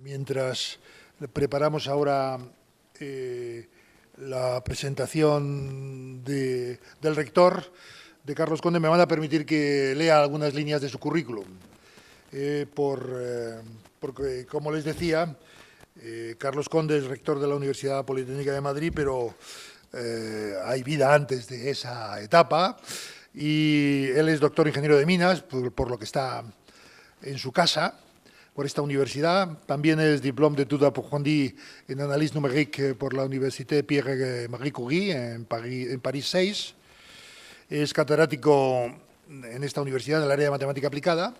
Mientras preparamos ahora la presentación del rector, de Carlos Conde, me van a permitir que lea algunas líneas de su currículum. Porque, como les decía, Carlos Conde es rector de la Universidad Politécnica de Madrid, pero hay vida antes de esa etapa, y él es doctor ingeniero de minas, por lo que está en su casa, por esta universidad. También es diplôme d'études approfondies en análisis numérique por la Université Pierre-Marie Curie en París 6. Es catedrático en esta universidad en el área de matemática aplicada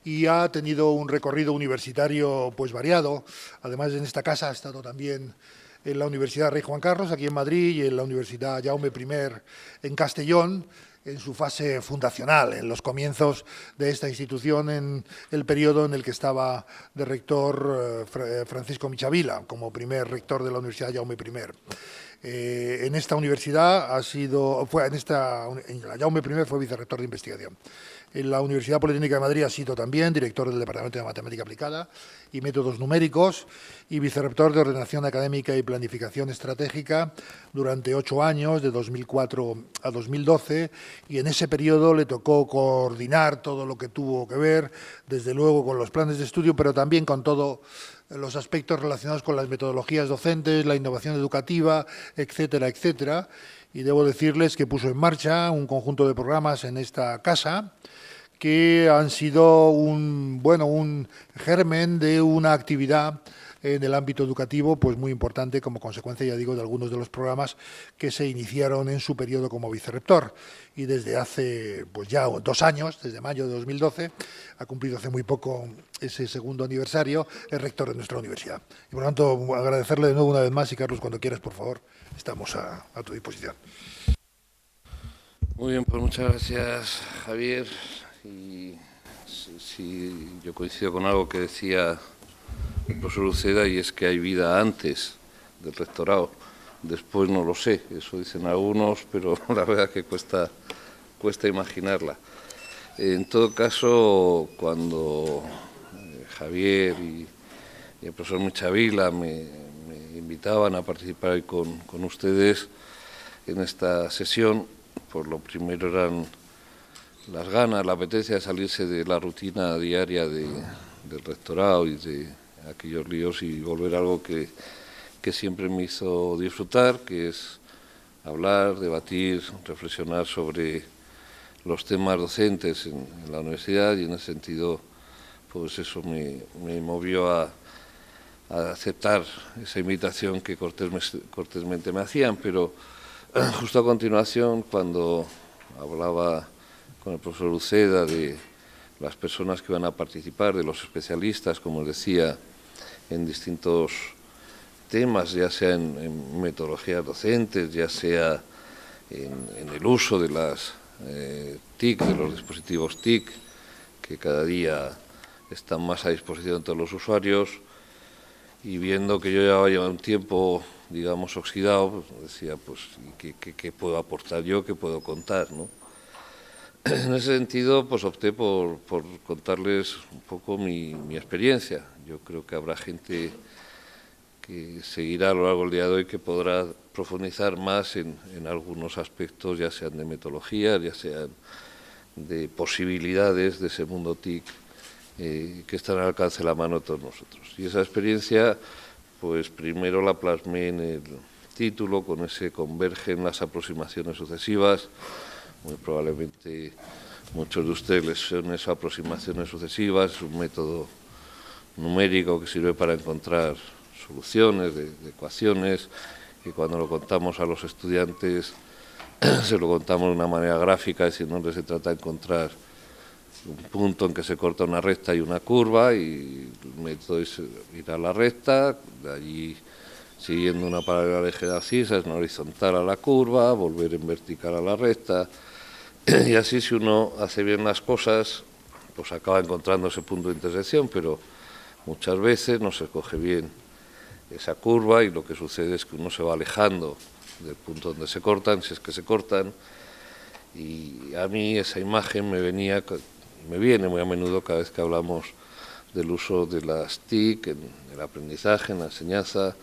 y ha tenido un recorrido universitario pues variado. Además, en esta casa ha estado también en la Universidad Rey Juan Carlos, aquí en Madrid, y en la Universidad Jaume I en Castellón, en su fase fundacional, en los comienzos de esta institución, en el periodo en el que estaba de rector Francisco Michavila, como primer rector de la Universidad Jaume I. En esta universidad en la Jaume I fue vicerrector de investigación. En la Universidad Politécnica de Madrid ha sido también director del Departamento de Matemática Aplicada y Métodos Numéricos y vicerrector de Ordenación Académica y Planificación Estratégica durante 8 años, de 2004 a 2012, y en ese periodo le tocó coordinar todo lo que tuvo que ver, desde luego con los planes de estudio, pero también con todos los aspectos relacionados con las metodologías docentes, la innovación educativa, etcétera, etcétera. Y debo decirles que puso en marcha un conjunto de programas en esta casa que han sido un germen de una actividad en el ámbito educativo pues muy importante, como consecuencia, ya digo, de algunos de los programas que se iniciaron en su periodo como vicerrector. Y desde hace pues ya 2 años, desde mayo de 2012, ha cumplido hace muy poco ese segundo aniversario, es rector de nuestra universidad. Y por lo tanto, agradecerle de nuevo una vez más, y Carlos, cuando quieras, por favor, estamos a tu disposición. Muy bien, pues muchas gracias, Javier. Y sí, yo coincido con algo que decía el profesor Uceda, y es que hay vida antes del rectorado. Después no lo sé, eso dicen algunos, pero la verdad es que cuesta imaginarla. En todo caso, cuando Javier y el profesor Michavila me invitaban a participar hoy con ustedes en esta sesión, pues lo primero eran las ganas, la apetencia de salirse de la rutina diaria del rectorado y de aquellos líos y volver a algo que siempre me hizo disfrutar, que es hablar, debatir, reflexionar sobre los temas docentes en la universidad, y en ese sentido pues eso me movió a aceptar esa invitación que cortésmente me hacían. Pero justo a continuación, cuando hablaba con el profesor Uceda de las personas que van a participar, de los especialistas, como decía, en distintos temas, ya sea en metodologías docentes, ya sea en el uso de las TIC, de los dispositivos TIC, que cada día están más a disposición de todos los usuarios, y viendo que yo llevaba un tiempo, digamos, oxidado, pues decía, pues, ¿qué puedo aportar yo, qué puedo contar, ¿no? En ese sentido, pues opté por contarles un poco mi experiencia. Yo creo que habrá gente que seguirá a lo largo del día de hoy que podrá profundizar más en algunos aspectos, ya sean de metodología, ya sean de posibilidades de ese mundo TIC que están al alcance de la mano de todos nosotros. Y esa experiencia, pues primero la plasmé en el título, con ese convergen las aproximaciones sucesivas. Muy probablemente muchos de ustedes les son esas aproximaciones sucesivas, es un método numérico que sirve para encontrar soluciones de ecuaciones, y cuando lo contamos a los estudiantes se lo contamos de una manera gráfica, diciéndoles que se trata de encontrar un punto en que se corta una recta y una curva, y el método es ir a la recta, de allí siguiendo una paralela al eje de abscisas, en horizontal a la curva, volver en vertical a la recta, y así, si uno hace bien las cosas, pues acaba encontrando ese punto de intersección, pero muchas veces no se escoge bien esa curva, y lo que sucede es que uno se va alejando del punto donde se cortan, si es que se cortan. Y a mí esa imagen me viene muy a menudo cada vez que hablamos del uso de las TIC en el aprendizaje, en la enseñanza,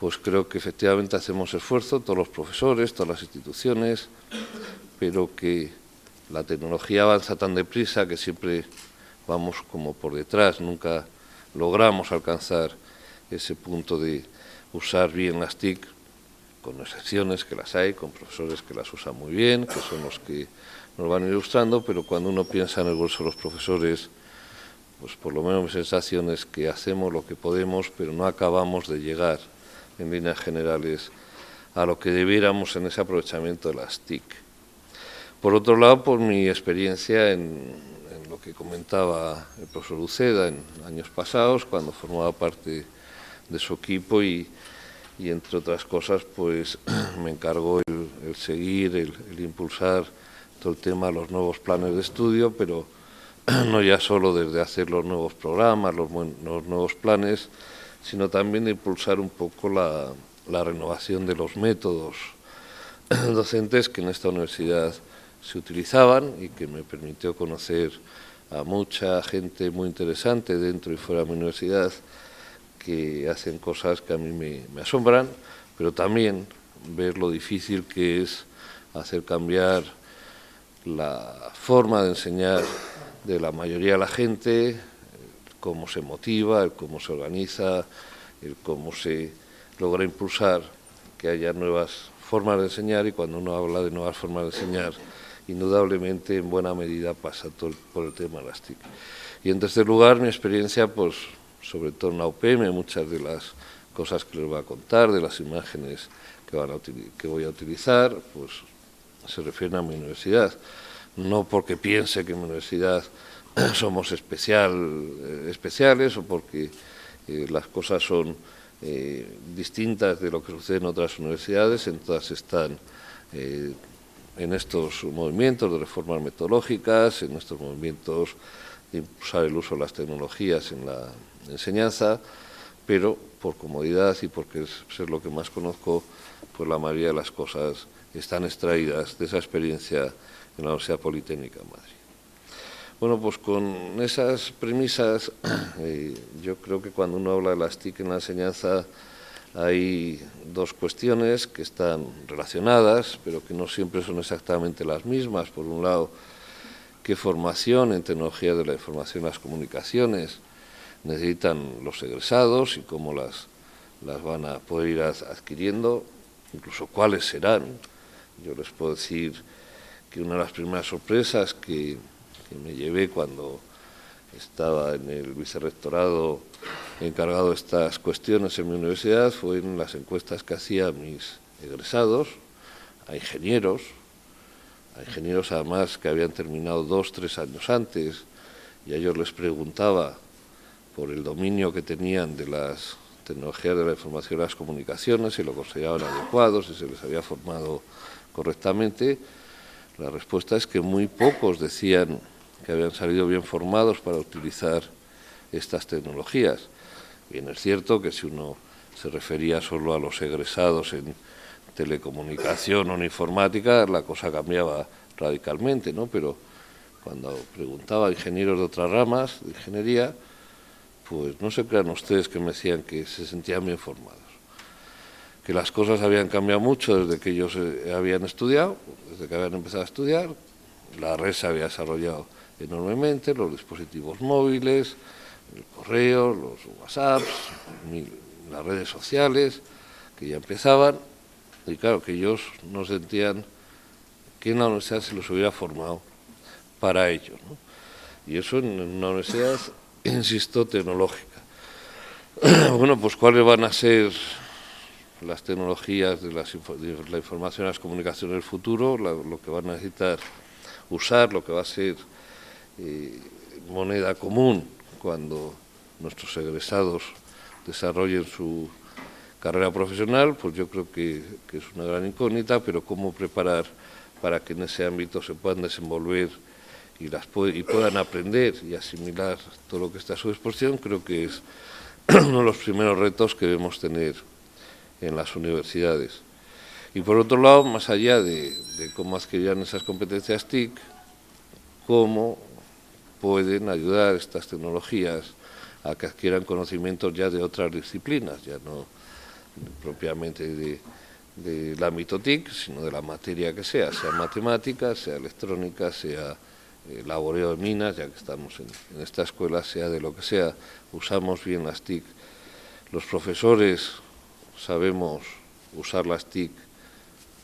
pues creo que efectivamente hacemos esfuerzo, todos los profesores, todas las instituciones, pero que la tecnología avanza tan deprisa que siempre vamos como por detrás, nunca logramos alcanzar ese punto de usar bien las TIC, con excepciones que las hay, con profesores que las usan muy bien, que son los que nos van ilustrando, pero cuando uno piensa en el grueso de los profesores, pues por lo menos mi sensación es que hacemos lo que podemos, pero no acabamos de llegar en líneas generales a lo que debiéramos en ese aprovechamiento de las TIC. Por otro lado, por mi experiencia en lo que comentaba el profesor Uceda en años pasados, cuando formaba parte de su equipo y entre otras cosas, pues me encargó el seguir, el impulsar todo el tema de los nuevos planes de estudio, pero no ya solo desde hacer los nuevos programas, los nuevos planes, sino también de impulsar un poco la renovación de los métodos docentes que en esta universidad se utilizaban y que me permitió conocer a mucha gente muy interesante dentro y fuera de mi universidad que hacen cosas que a mí me asombran, pero también ver lo difícil que es hacer cambiar la forma de enseñar de la mayoría de la gente, cómo se motiva, el cómo se organiza, el cómo se logra impulsar que haya nuevas formas de enseñar, y cuando uno habla de nuevas formas de enseñar, indudablemente en buena medida pasa todo por el tema de las TIC. Y en tercer lugar, mi experiencia, pues sobre todo en la UPM, muchas de las cosas que les voy a contar, de las imágenes que voy a utilizar, pues se refieren a mi universidad. No porque piense que en mi universidad somos especiales o porque las cosas son distintas de lo que sucede en otras universidades, en todas están en estos movimientos de reformas metodológicas, en estos movimientos de impulsar el uso de las tecnologías en la enseñanza, pero por comodidad y porque es lo que más conozco, pues la mayoría de las cosas están extraídas de esa experiencia en la Universidad Politécnica de Madrid. Bueno, pues con esas premisas, yo creo que cuando uno habla de las TIC en la enseñanza hay dos cuestiones que están relacionadas, pero que no siempre son exactamente las mismas. Por un lado, qué formación en tecnología de la información y las comunicaciones necesitan los egresados y cómo las van a poder ir adquiriendo, incluso cuáles serán. Yo les puedo decir que una de las primeras sorpresas que me llevé cuando estaba en el vicerrectorado encargado de estas cuestiones en mi universidad fue en las encuestas que hacía a mis egresados, a ingenieros además que habían terminado 2 o 3 años antes, y a ellos les preguntaba por el dominio que tenían de las tecnologías de la información y las comunicaciones, si lo consideraban adecuado, si se les había formado correctamente. La respuesta es que muy pocos decían que habían salido bien formados para utilizar estas tecnologías. Bien, es cierto que si uno se refería solo a los egresados en telecomunicación o en informática, la cosa cambiaba radicalmente, ¿no? Pero cuando preguntaba a ingenieros de otras ramas de ingeniería, pues no se crean ustedes que me decían que se sentían bien formados. Que las cosas habían cambiado mucho desde que ellos habían estudiado, desde que habían empezado a estudiar, la red se había desarrollado enormemente, los dispositivos móviles, el correo, los WhatsApps, las redes sociales, que ya empezaban, y claro, que ellos no sentían que en la universidad se los hubiera formado para ello, ¿no? Y eso en una universidad, insisto, tecnológica. Bueno, pues ¿cuáles van a ser las tecnologías de la información y las comunicaciones del futuro? Lo que van a necesitar usar, lo que va a ser moneda común cuando nuestros egresados desarrollen su carrera profesional, pues yo creo que es una gran incógnita, pero cómo preparar para que en ese ámbito se puedan desenvolver y puedan aprender y asimilar todo lo que está a su disposición, creo que es uno de los primeros retos que debemos tener en las universidades. Y por otro lado, más allá de cómo adquirirán esas competencias TIC, cómo pueden ayudar estas tecnologías a que adquieran conocimientos ya de otras disciplinas, ya no propiamente del ámbito TIC, sino de la materia que sea matemática, sea electrónica, sea laboreo de minas, ya que estamos en esta escuela, sea de lo que sea, usamos bien las TIC. Los profesores sabemos usar las TIC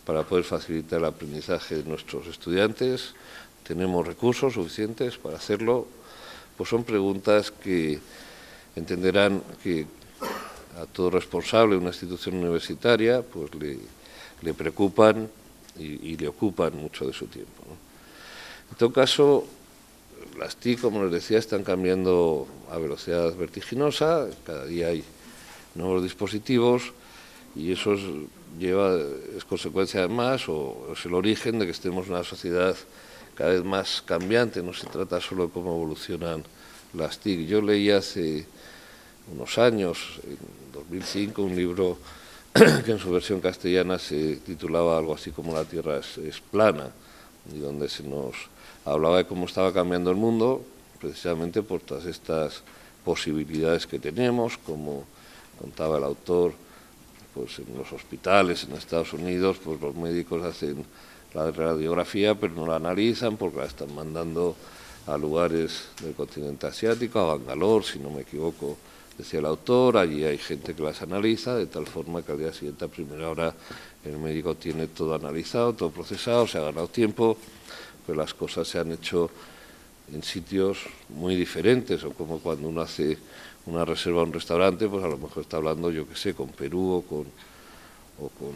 para poder facilitar el aprendizaje de nuestros estudiantes, tenemos recursos suficientes para hacerlo, pues son preguntas que entenderán que a todo responsable de una institución universitaria pues le preocupan y le ocupan mucho de su tiempo, ¿no? En todo caso, las TIC, como les decía, están cambiando a velocidad vertiginosa, cada día hay nuevos dispositivos y eso es consecuencia además o es el origen de que estemos en una sociedad cada vez más cambiante. No se trata solo de cómo evolucionan las TIC. Yo leí hace unos años, en 2005, un libro que en su versión castellana se titulaba algo así como La Tierra es plana, y donde se nos hablaba de cómo estaba cambiando el mundo, precisamente por todas estas posibilidades que tenemos, como contaba el autor, pues en los hospitales en Estados Unidos, pues los médicos hacen la radiografía, pero no la analizan porque la están mandando a lugares del continente asiático, a Bangalore, si no me equivoco, decía el autor. Allí hay gente que las analiza, de tal forma que al día siguiente, a primera hora, el médico tiene todo analizado, todo procesado, se ha ganado tiempo, pero las cosas se han hecho en sitios muy diferentes, o como cuando uno hace una reserva a un restaurante, pues a lo mejor está hablando, yo qué sé, con Perú o con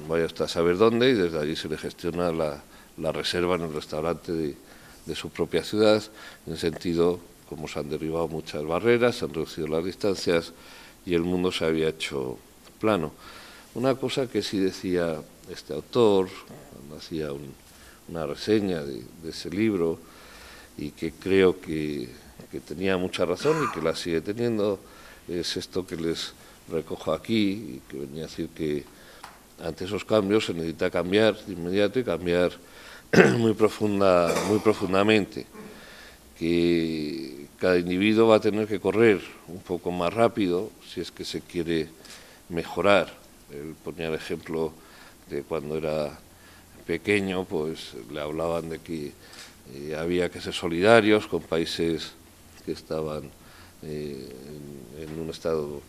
vaya hasta a saber dónde, y desde allí se le gestiona la reserva en el restaurante de su propia ciudad. En ese sentido, como se han derribado muchas barreras, se han reducido las distancias y el mundo se había hecho plano. Una cosa que sí decía este autor, cuando hacía una reseña de ese libro, y que creo que tenía mucha razón y que la sigue teniendo, es esto que les recojo aquí, y que venía a decir que ante esos cambios se necesita cambiar de inmediato y cambiar muy profundamente, que cada individuo va a tener que correr un poco más rápido si es que se quiere mejorar. Él ponía el ejemplo de cuando era pequeño, pues le hablaban de que había que ser solidarios con países que estaban en un estado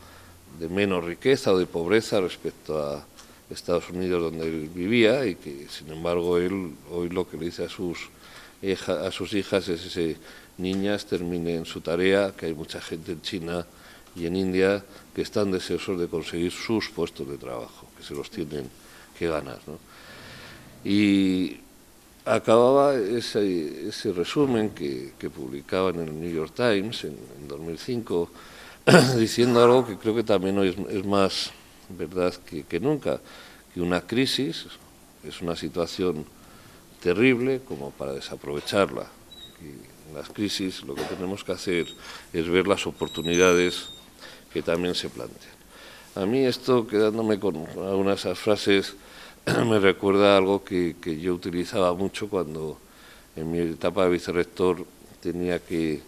de menos riqueza o de pobreza respecto a Estados Unidos, donde él vivía, y que sin embargo él hoy lo que le dice a sus hijas es niñas, terminen su tarea, que hay mucha gente en China y en India que están deseosos de conseguir sus puestos de trabajo, que se los tienen que ganar, ¿no? Y acababa ese resumen que publicaba en el New York Times en 2005 diciendo algo que creo que también hoy es más verdad que nunca, que una crisis es una situación terrible como para desaprovecharla. Y en las crisis lo que tenemos que hacer es ver las oportunidades que también se plantean. A mí esto, quedándome con algunas de esas frases, me recuerda algo que yo utilizaba mucho cuando en mi etapa de vicerrector tenía que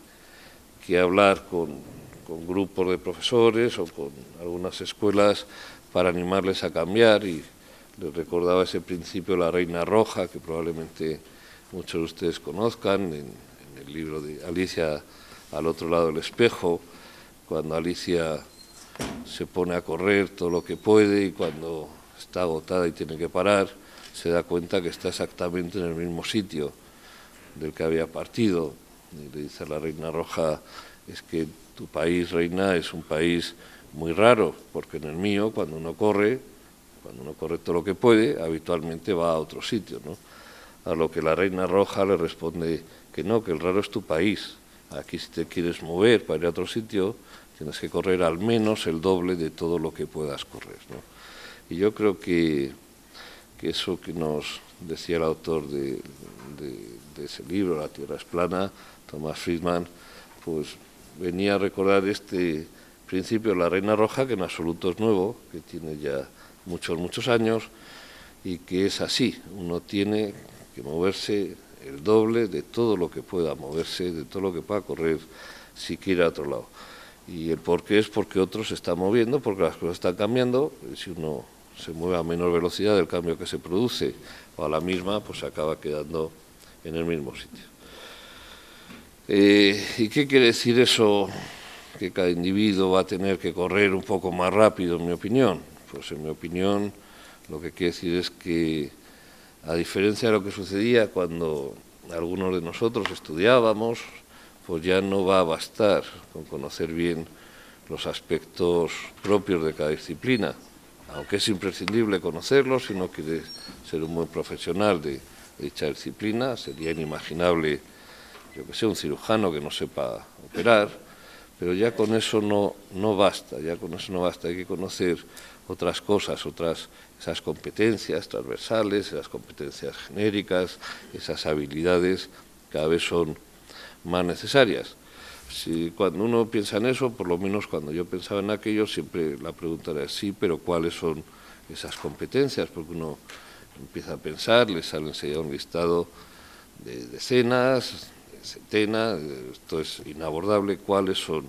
hablar con grupos de profesores o con algunas escuelas para animarles a cambiar, y les recordaba ese principio de la Reina Roja, que probablemente muchos de ustedes conozcan, en el libro de Alicia al otro lado del espejo, cuando Alicia se pone a correr todo lo que puede y cuando está agotada y tiene que parar, se da cuenta que está exactamente en el mismo sitio del que había partido. Y le dice a la Reina Roja, es que tu país, reina, es un país muy raro, porque en el mío, cuando uno corre todo lo que puede, habitualmente va a otro sitio, ¿no? A lo que la Reina Roja le responde que no, que el raro es tu país. Aquí, si te quieres mover para ir a otro sitio, tienes que correr al menos el doble de todo lo que puedas correr, ¿no? Y yo creo que eso que nos decía el autor de ese libro, La Tierra es plana, Thomas Friedman, pues venía a recordar este principio de la Reina Roja, que en absoluto es nuevo, que tiene ya muchos años, y que es así. Uno tiene que moverse el doble de todo lo que pueda moverse, de todo lo que pueda correr si quiere a otro lado. Y el por qué es porque otros se están moviendo, porque las cosas están cambiando. Si uno se mueve a menor velocidad del cambio que se produce o a la misma, pues se acaba quedando en el mismo sitio. ¿Y qué quiere decir eso? Que cada individuo va a tener que correr un poco más rápido, en mi opinión. Pues en mi opinión lo que quiere decir es que, a diferencia de lo que sucedía cuando algunos de nosotros estudiábamos, pues ya no va a bastar con conocer bien los aspectos propios de cada disciplina, aunque es imprescindible conocerlos si uno quiere ser un buen profesional de dicha disciplina. Sería inimaginable, yo que sé, un cirujano que no sepa operar, pero ya con eso no basta, hay que conocer otras cosas, esas competencias transversales, esas competencias genéricas, esas habilidades cada vez son más necesarias. Si cuando uno piensa en eso, por lo menos cuando yo pensaba en aquello, siempre la pregunta era sí, pero ¿cuáles son esas competencias? Porque uno empieza a pensar, le sale enseguida un listado de decenas, de centenas, esto es inabordable. ¿Cuáles son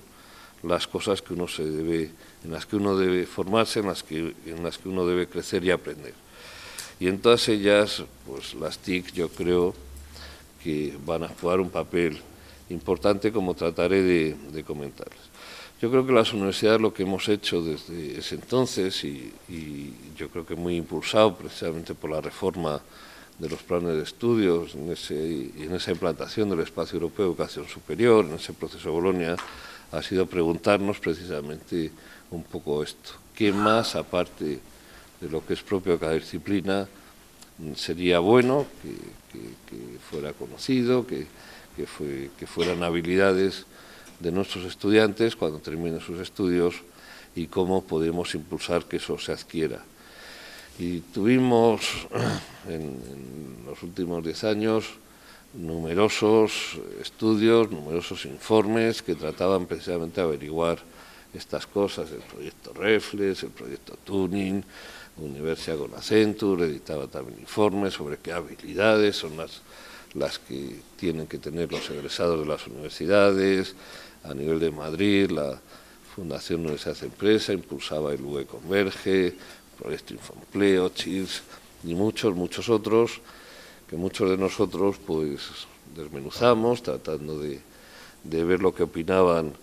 las cosas que en las que uno debe formarse, en las que uno debe crecer y aprender? Y en todas ellas, pues las TIC yo creo que van a jugar un papel importante, como trataré de comentarles. Yo creo que las universidades lo que hemos hecho desde ese entonces, y yo creo que muy impulsado precisamente por la reforma de los planes de estudios y en esa implantación del espacio europeo de educación superior, en ese proceso de Bolonia, ha sido preguntarnos precisamente un poco esto. ¿Qué más, aparte de lo que es propio de cada disciplina, sería bueno que fuera conocido, que fueran habilidades de nuestros estudiantes cuando terminen sus estudios, y cómo podemos impulsar que eso se adquiera? Y tuvimos en los últimos 10 años numerosos estudios, numerosos informes que trataban precisamente de averiguar estas cosas: el proyecto Reflex, el proyecto Tuning, Universidad con Accenture editaba también informes sobre qué habilidades son las que tienen que tener los egresados de las universidades. A nivel de Madrid, la Fundación Universidad Empresa impulsaba el UE Converge, Proyecto Infoempleo, CHIRS y muchos otros, que muchos de nosotros pues desmenuzamos tratando de ver lo que opinaban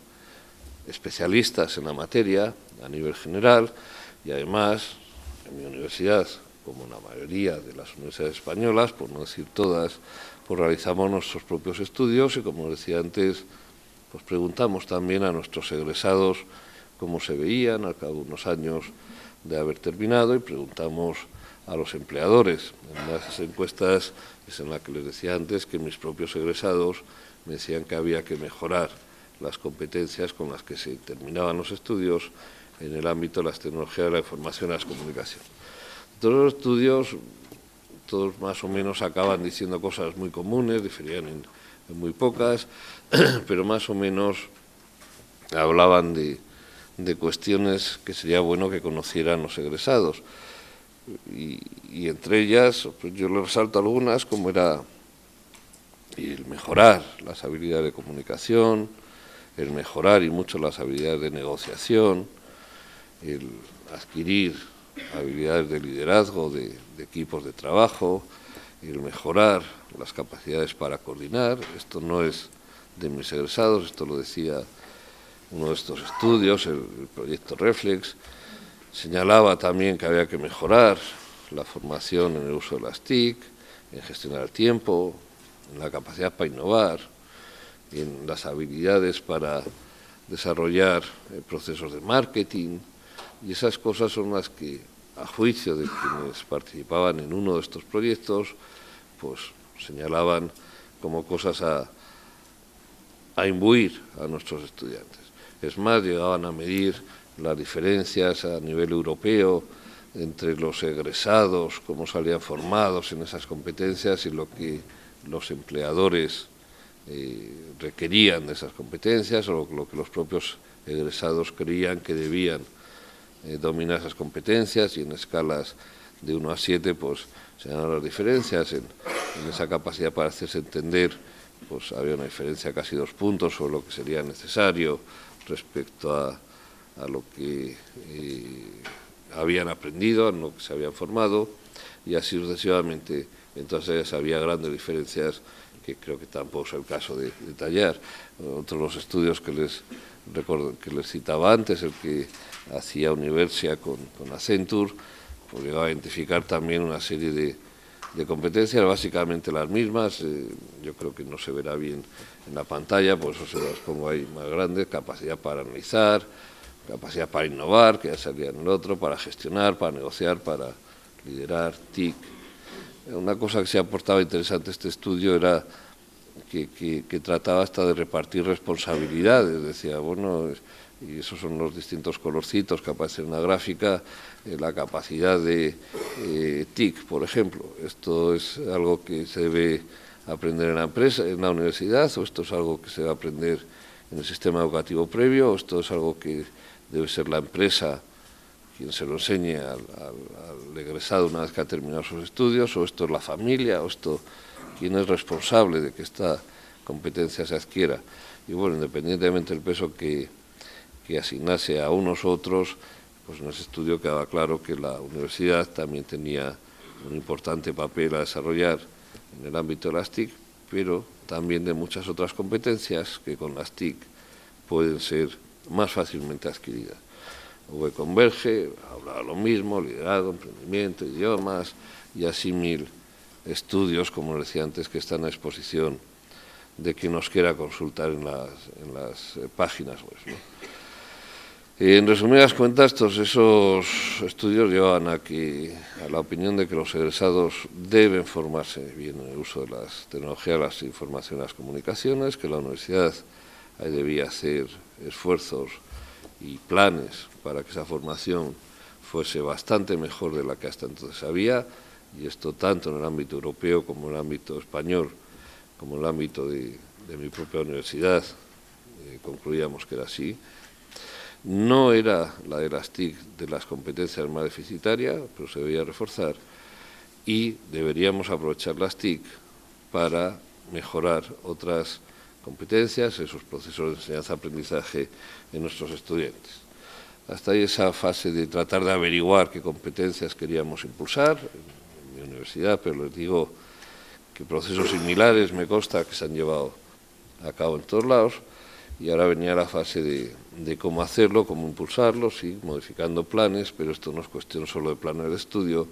especialistas en la materia a nivel general. Y además, en mi universidad, como en la mayoría de las universidades españolas, por no decir todas, pues realizamos nuestros propios estudios y, como decía antes, pues preguntamos también a nuestros egresados cómo se veían al cabo de unos años de haber terminado, y preguntamos a los empleadores. En las encuestas es en la que les decía antes que mis propios egresados me decían que había que mejorar las competencias con las que se terminaban los estudios en el ámbito de las tecnologías de la información y las comunicaciones. Todos los estudios, todos más o menos acaban diciendo cosas muy comunes, diferían en muy pocas, pero más o menos hablaban de cuestiones que sería bueno que conocieran los egresados. Y entre ellas, pues yo les resalto algunas, como era el mejorar las habilidades de comunicación, el mejorar y mucho las habilidades de negociación, el adquirir habilidades de liderazgo de equipos de trabajo, el mejorar las capacidades para coordinar. Esto no es de mis egresados, esto lo decía uno de estos estudios, el proyecto Reflex. Señalaba también que había que mejorar la formación en el uso de las TIC, en gestionar el tiempo, en la capacidad para innovar, en las habilidades para desarrollar procesos de marketing. Y esas cosas son las que, a juicio de quienes participaban en uno de estos proyectos, pues señalaban como cosas a imbuir a nuestros estudiantes. Es más, llegaban a medir las diferencias a nivel europeo entre los egresados, cómo salían formados en esas competencias, y lo que los empleadores requerían de esas competencias, o lo que los propios egresados creían que debían dominar esas competencias. Y en escalas de 1 a 7, pues señalar las diferencias en esa capacidad para hacerse entender. Pues había una diferencia casi 2 puntos sobre lo que sería necesario respecto a lo que habían aprendido, a lo que se habían formado, y así sucesivamente. Entonces había grandes diferencias que creo que tampoco es el caso de detallar. Otros los estudios que les citaba antes, el que hacía Universia con Accenture, pues llegaba a identificar también una serie de competencias, básicamente las mismas. Yo creo que no se verá bien en la pantalla, por eso se las pongo ahí más grandes: capacidad para analizar, capacidad para innovar, que ya salía en el otro, para gestionar, para negociar, para liderar, TIC. Una cosa que se aportaba interesante a este estudio era que trataba hasta de repartir responsabilidades. Decía, bueno, y esos son los distintos colorcitos que aparecen en la gráfica, la capacidad de TIC, por ejemplo. Esto es algo que se debe aprender en la empresa, en la universidad, o esto es algo que se debe aprender en el sistema educativo previo, o esto es algo que debe ser la empresa quien se lo enseñe al egresado una vez que ha terminado sus estudios, o esto es la familia, o esto, quién es responsable de que esta competencia se adquiera. Y bueno, independientemente del peso que asignase a unos u otros, pues en ese estudio quedaba claro que la universidad también tenía un importante papel a desarrollar en el ámbito de las TIC, pero también de muchas otras competencias que con las TIC pueden ser más fácilmente adquiridas. UE Converge hablaba lo mismo: liderazgo, emprendimiento, idiomas y así 1000 estudios, como decía antes, que están a exposición de quien nos quiera consultar en las páginas web, ¿no? En resumidas cuentas, esos estudios llevan a la opinión de que los egresados deben formarse bien en el uso de las tecnologías, las informaciones y las comunicaciones, que la universidad ahí debía hacer esfuerzos y planes para que esa formación fuese bastante mejor de la que hasta entonces había, y esto tanto en el ámbito europeo como en el ámbito español, como en el ámbito de mi propia universidad, concluíamos que era así. No era la de las TIC de las competencias más deficitarias, pero se debía reforzar, y deberíamos aprovechar las TIC para mejorar otras competencias, esos procesos de enseñanza-aprendizaje en nuestros estudiantes. Hasta ahí esa fase de tratar de averiguar qué competencias queríamos impulsar en mi universidad, pero les digo que procesos similares me consta que se han llevado a cabo en todos lados, y ahora venía la fase de cómo hacerlo, cómo impulsarlo, sí, modificando planes, pero esto no es cuestión solo de planes de estudio,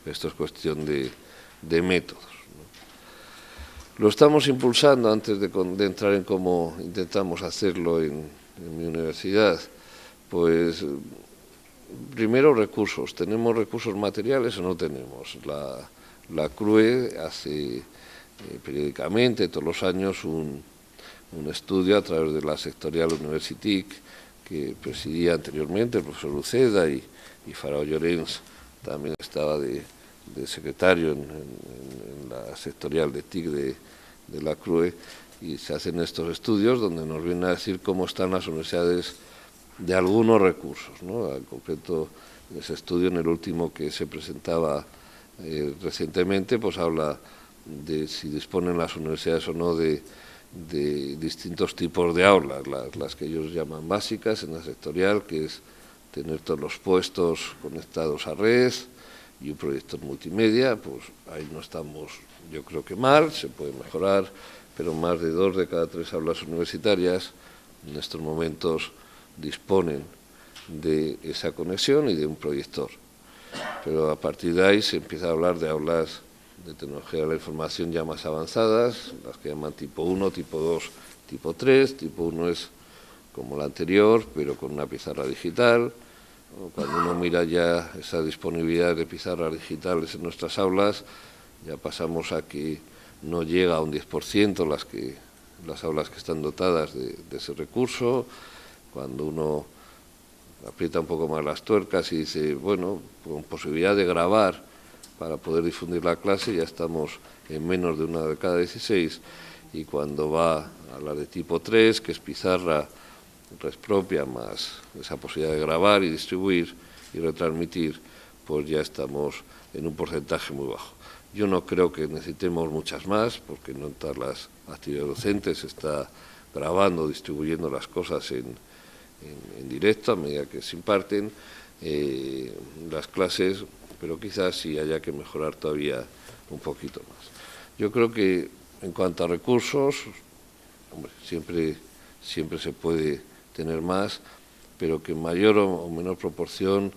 esto es cuestión de métodos, ¿no? Lo estamos impulsando antes de entrar en cómo intentamos hacerlo en mi universidad. Pues primero, recursos. ¿Tenemos recursos materiales o no tenemos? La CRUE hace periódicamente, todos los años, un estudio a través de la sectorial Universitic, que presidía anteriormente el profesor Uceda, y Farao Llorens también estaba de secretario en la sectorial de TIC de la CRUE, y se hacen estos estudios donde nos vienen a decir cómo están las universidades de algunos recursos, ¿no? En concreto, ese estudio, en el último que se presentaba recientemente, pues habla de si disponen las universidades o no de distintos tipos de aulas, las que ellos llaman básicas en la sectorial, que es tener todos los puestos conectados a red y un proyector multimedia. Pues ahí no estamos, yo creo que mal, se puede mejorar, pero más de 2 de cada 3 aulas universitarias en estos momentos disponen de esa conexión y de un proyector. Pero a partir de ahí se empieza a hablar de aulas de tecnología de la información ya más avanzadas, las que llaman tipo 1, tipo 2, tipo 3. Tipo 1 es como la anterior, pero con una pizarra digital. Cuando uno mira ya esa disponibilidad de pizarras digitales en nuestras aulas, ya pasamos a que no llega a un 10% las aulas que están dotadas de ese recurso. Cuando uno aprieta un poco más las tuercas y dice, bueno, con posibilidad de grabar para poder difundir la clase, ya estamos en menos de 1 de cada 16, y cuando va a la de tipo 3, que es pizarra red propia más esa posibilidad de grabar y distribuir y retransmitir, pues ya estamos en un porcentaje muy bajo. Yo no creo que necesitemos muchas más, porque no en todas las actividades docentes se está grabando, distribuyendo las cosas en directo a medida que se imparten las clases, pero quizás sí haya que mejorar todavía un poquito más. Yo creo que en cuanto a recursos, hombre, siempre se puede tener más, pero que en mayor o menor proporción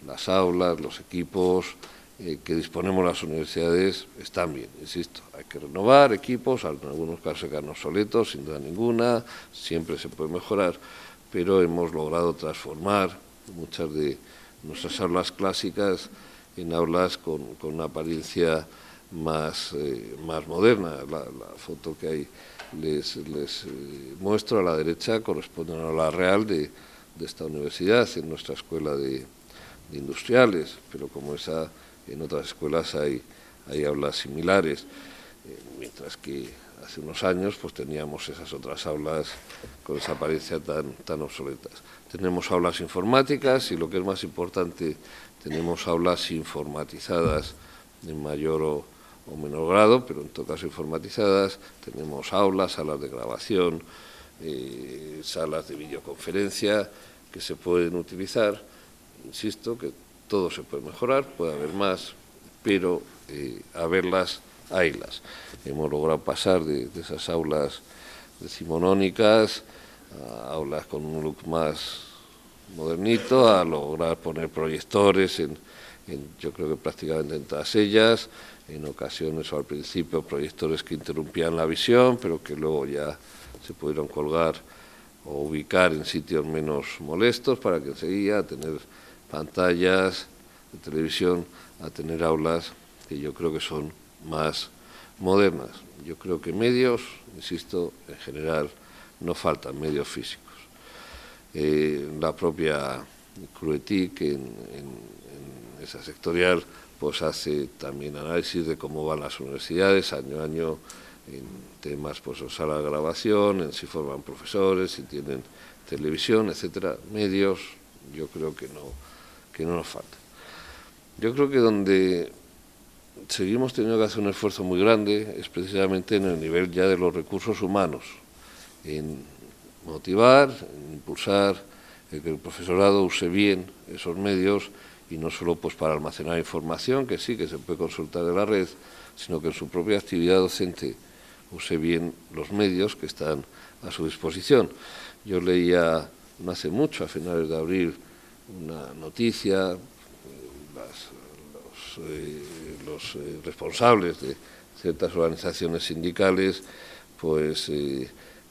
las aulas, los equipos que disponemos las universidades están bien, insisto. Hay que renovar equipos, en algunos casos quedan obsoletos, sin duda ninguna, siempre se puede mejorar, pero hemos logrado transformar muchas de nuestras aulas clásicas en aulas con una apariencia más moderna. La foto que hay les muestro a la derecha corresponde a una aula real de esta universidad, en nuestra escuela de industriales, pero como esa, en otras escuelas hay aulas similares, mientras que hace unos años pues teníamos esas otras aulas con esa apariencia tan obsoletas. Tenemos aulas informáticas y, lo que es más importante, tenemos aulas informatizadas en mayor o menor grado, pero en todo caso informatizadas. Tenemos aulas, salas de grabación, salas de videoconferencia que se pueden utilizar. Insisto que todo se puede mejorar, puede haber más, pero haberlas, haylas. Hemos logrado pasar de esas aulas decimonónicas a aulas con un look más modernito, a lograr poner proyectores yo creo que prácticamente en todas ellas, en ocasiones o al principio proyectores que interrumpían la visión, pero que luego ya se pudieron colgar o ubicar en sitios menos molestos para que enseguida tener pantallas de televisión, a tener aulas que yo creo que son más modernas. Yo creo que medios, insisto, en general no faltan medios físicos. La propia CRUETIC en esa sectorial pues hace también análisis de cómo van las universidades año a año en temas pues o sala de grabación, en si forman profesores, si tienen televisión, etcétera. Medios yo creo que no nos faltan. Yo creo que donde seguimos teniendo que hacer un esfuerzo muy grande es precisamente en el nivel ya de los recursos humanos, en motivar, en impulsar que el profesorado use bien esos medios, y no solo pues para almacenar información, que sí, que se puede consultar de la red, sino que en su propia actividad docente use bien los medios que están a su disposición. Yo leía no hace mucho, a finales de abril, una noticia, los responsables de ciertas organizaciones sindicales pues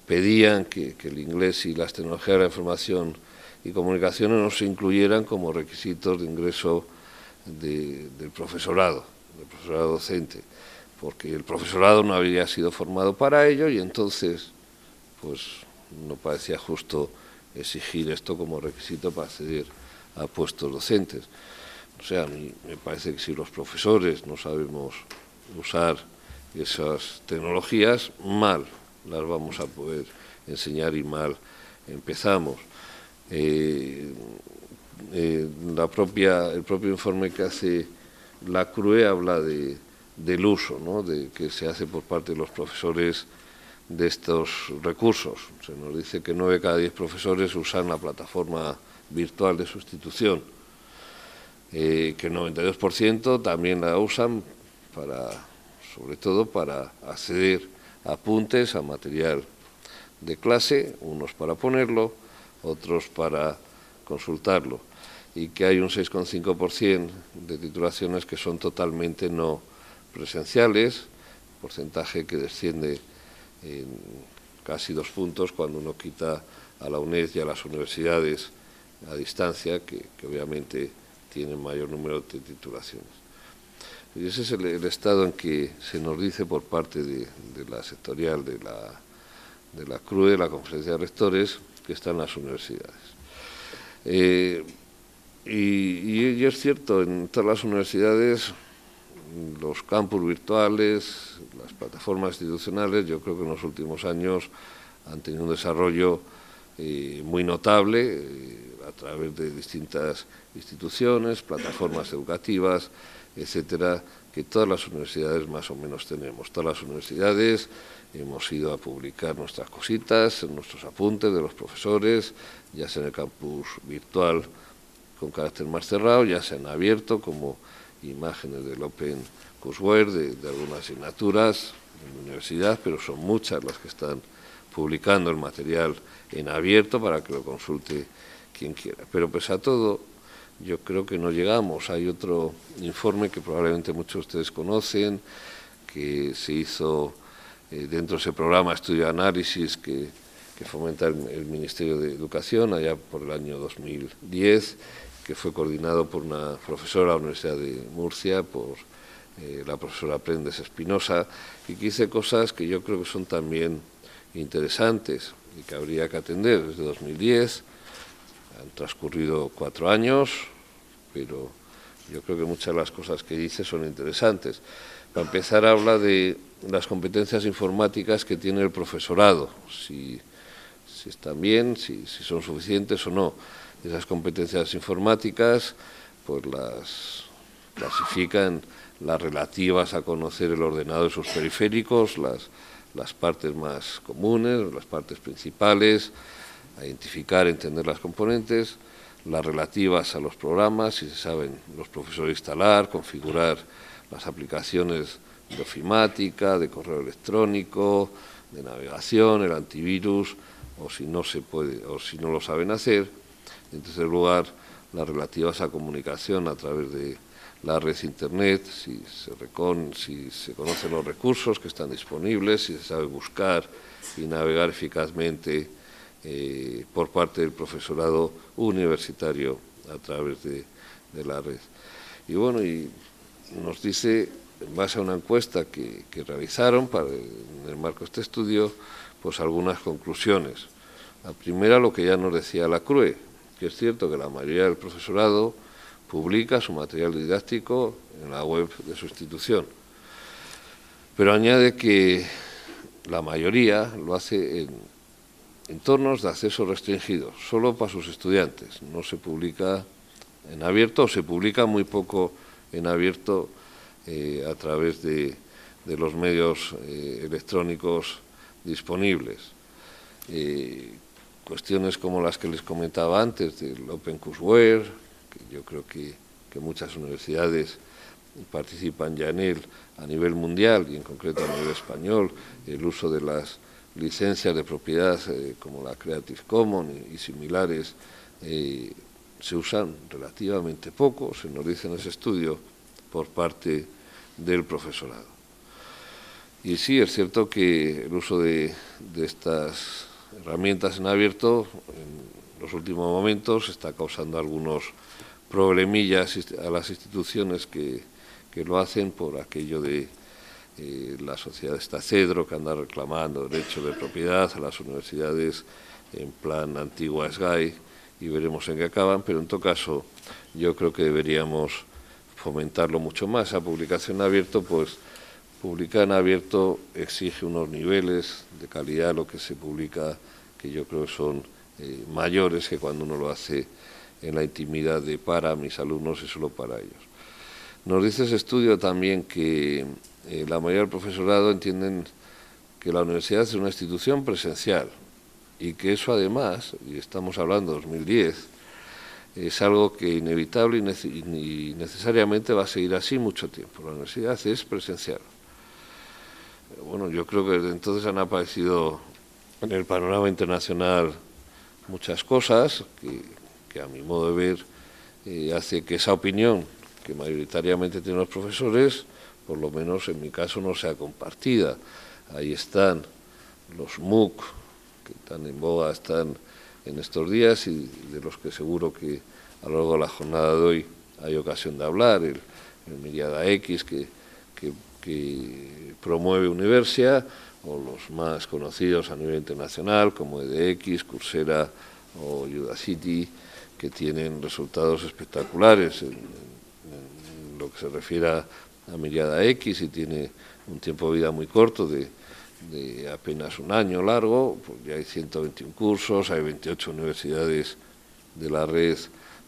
pedían que el inglés y las tecnologías de la información y comunicaciones no se incluyeran como requisitos de ingreso del profesorado docente, porque el profesorado no había sido formado para ello y entonces pues no parecía justo exigir esto como requisito para acceder a puestos docentes. O sea, a mí me parece que si los profesores no sabemos usar esas tecnologías, mal las vamos a poder enseñar y mal empezamos. El propio informe que hace la CRUE habla del uso, ¿no?, que se hace por parte de los profesores de estos recursos. Se nos dice que 9 de cada 10 profesores usan la plataforma virtual de sustitución, que el 92% también la usan sobre todo para acceder a apuntes, a material de clase, unos para ponerlo, otros para consultarlo, y que hay un 6,5% de titulaciones que son totalmente no presenciales, porcentaje que desciende en casi 2 puntos cuando uno quita a la UNED y a las universidades a distancia, que obviamente tienen mayor número de titulaciones. Y ese es el estado en que se nos dice por parte de la sectorial de la CRUE, la Conferencia de Rectores, que están las universidades. Y es cierto, en todas las universidades, los campus virtuales, las plataformas institucionales, yo creo que en los últimos años han tenido un desarrollo muy notable a través de distintas instituciones, plataformas educativas, etcétera, que todas las universidades más o menos tenemos. Todas las universidades hemos ido a publicar nuestras cositas, nuestros apuntes de los profesores, ya sea en el campus virtual con carácter más cerrado, ya sea en abierto, como imágenes del Open Courseware, de algunas asignaturas en la universidad, pero son muchas las que están publicando el material en abierto para que lo consulte quien quiera. Pero pese a todo, yo creo que no llegamos. Hay otro informe que probablemente muchos de ustedes conocen, que se hizo dentro de ese programa Estudio de Análisis que fomenta el Ministerio de Educación allá por el año 2010, que fue coordinado por una profesora de la Universidad de Murcia, por la profesora Prendes Espinosa, y que dice cosas que yo creo que son también interesantes y que habría que atender. Desde 2010 han transcurrido 4 años, pero yo creo que muchas de las cosas que dice son interesantes. Para empezar, habla de las competencias informáticas que tiene el profesorado, si están bien, si son suficientes o no. Esas competencias informáticas pues las clasifican las relativas a conocer el ordenador y sus periféricos, las partes más comunes, las partes principales, a identificar, entender las componentes, las relativas a los programas, si se saben los profesores instalar, configurar las aplicaciones de ofimática, de correo electrónico, de navegación, el antivirus, o si no se puede, o si no lo saben hacer. En tercer lugar, las relativas a comunicación a través de la red Internet, si se conocen los recursos que están disponibles, si se sabe buscar y navegar eficazmente por parte del profesorado universitario a través de la red. Y bueno, y nos dice, en base a una encuesta que realizaron en el marco de este estudio, pues algunas conclusiones. La primera, lo que ya nos decía la CRUE, que es cierto que la mayoría del profesorado publica su material didáctico en la web de su institución, pero añade que la mayoría lo hace en entornos de acceso restringido, solo para sus estudiantes. No se publica en abierto, o se publica muy poco en abierto a través de los medios electrónicos disponibles. Cuestiones como las que les comentaba antes del Open Courseware, que yo creo que muchas universidades participan ya en él a nivel mundial y en concreto a nivel español, el uso de las licencias de propiedad como la Creative Commons y similares se usan relativamente poco, se nos dice en ese estudio, por parte del profesorado. Y sí, es cierto que el uso de estas herramientas en abierto en los últimos momentos está causando algunos problemillas a las instituciones que lo hacen por aquello de la sociedad esta Cedro, que anda reclamando derechos de propiedad a las universidades en plan antigua SGAE, y veremos en qué acaban, pero en todo caso yo creo que deberíamos fomentarlo mucho más. Esa publicación en abierto, pues publicar en abierto exige unos niveles de calidad, lo que se publica, que yo creo que son mayores que cuando uno lo hace en la intimidad de para mis alumnos y solo para ellos. Nos dice ese estudio también que la mayoría del profesorado entienden que la universidad es una institución presencial y que eso además, y estamos hablando de 2010, es algo que inevitable y necesariamente va a seguir así mucho tiempo. La universidad es presencial. Bueno, yo creo que desde entonces han aparecido en el panorama internacional muchas cosas que a mi modo de ver hace que esa opinión que mayoritariamente tienen los profesores, por lo menos en mi caso, no sea compartida. Ahí están los MOOC, que tan en boga están en estos días y de los que seguro que a lo largo de la jornada de hoy hay ocasión de hablar, el Miriada X que promueve Universia, o los más conocidos a nivel internacional como edX, Coursera o Udacity, que tienen resultados espectaculares en lo que se refiere a Miriada X, y tiene un tiempo de vida muy corto de apenas un año largo. Pues ya hay 121 cursos, hay 28 universidades de la red